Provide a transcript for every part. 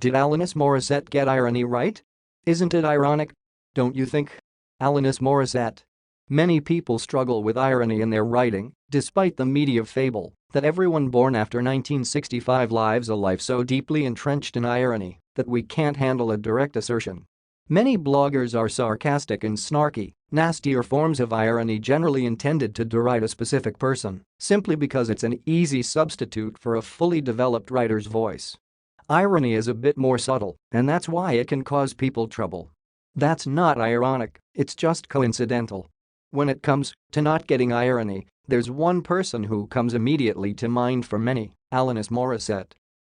Did Alanis Morissette get irony right? Isn't it ironic? Don't you think? Alanis Morissette. Many people struggle with irony in their writing, despite the media fable that everyone born after 1965 lives a life so deeply entrenched in irony that we can't handle a direct assertion. Many bloggers are sarcastic and snarky, nastier forms of irony generally intended to deride a specific person, simply because it's an easy substitute for a fully developed writer's voice. Irony is a bit more subtle, and that's why it can cause people trouble. That's not ironic, it's just coincidental. When it comes to not getting irony, there's one person who comes immediately to mind for many: Alanis Morissette.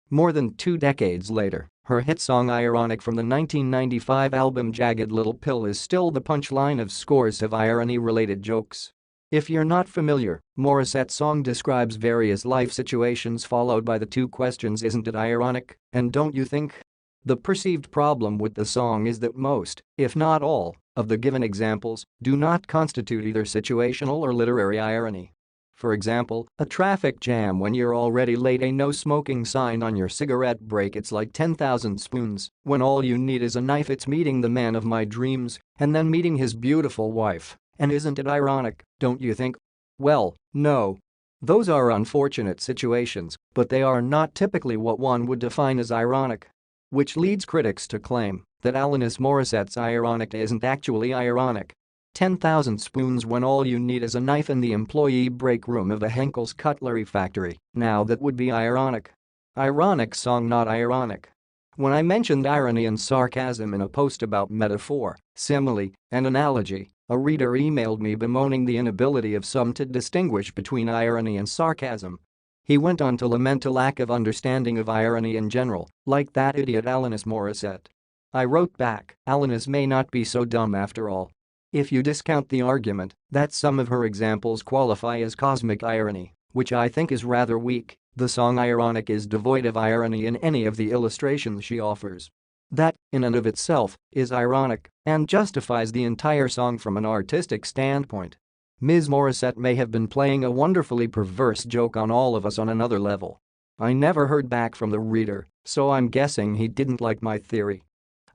More than 2 decades later, her hit song Ironic from the 1995 album Jagged Little Pill is still the punchline of scores of irony-related jokes. If you're not familiar, Morissette's song describes various life situations followed by the 2 questions: isn't it ironic, and don't you think? The perceived problem with the song is that most, if not all, of the given examples do not constitute either situational or literary irony. For example, a traffic jam when you're already late, a no smoking sign on your cigarette break, it's like 10,000 spoons when all you need is a knife, it's meeting the man of my dreams and then meeting his beautiful wife, and isn't it ironic, don't you think? Well, no. Those are unfortunate situations, but they are not typically what one would define as ironic. Which leads critics to claim that Alanis Morissette's Ironic isn't actually ironic. 10,000 spoons when all you need is a knife in the employee break room of a Henkel's cutlery factory, now that would be ironic. Ironic song, not ironic. When I mentioned irony and sarcasm in a post about metaphor, simile, and analogy, a reader emailed me bemoaning the inability of some to distinguish between irony and sarcasm. He went on to lament a lack of understanding of irony in general, like that idiot Alanis Morissette. I wrote back, Alanis may not be so dumb after all. If you discount the argument that some of her examples qualify as cosmic irony, which I think is rather weak, the song Ironic is devoid of irony in any of the illustrations she offers. That, in and of itself, is ironic and justifies the entire song from an artistic standpoint. Ms. Morissette may have been playing a wonderfully perverse joke on all of us on another level. I never heard back from the reader, so I'm guessing he didn't like my theory.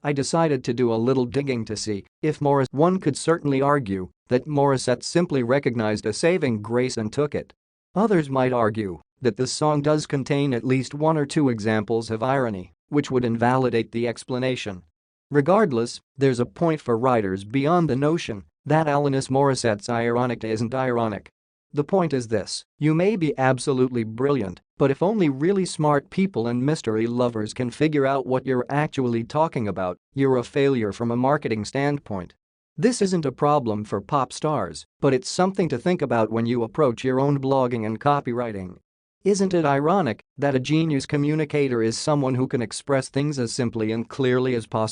I decided to do a little digging to see if one could certainly argue that Morissette simply recognized a saving grace and took it. Others might argue that the song does contain at least 1 or 2 examples of irony, which would invalidate the explanation. Regardless, there's a point for writers beyond the notion that Alanis Morissette's Ironic isn't ironic. The point is this: you may be absolutely brilliant, but if only really smart people and mystery lovers can figure out what you're actually talking about, you're a failure from a marketing standpoint. This isn't a problem for pop stars, but it's something to think about when you approach your own blogging and copywriting. Isn't it ironic that a genius communicator is someone who can express things as simply and clearly as possible?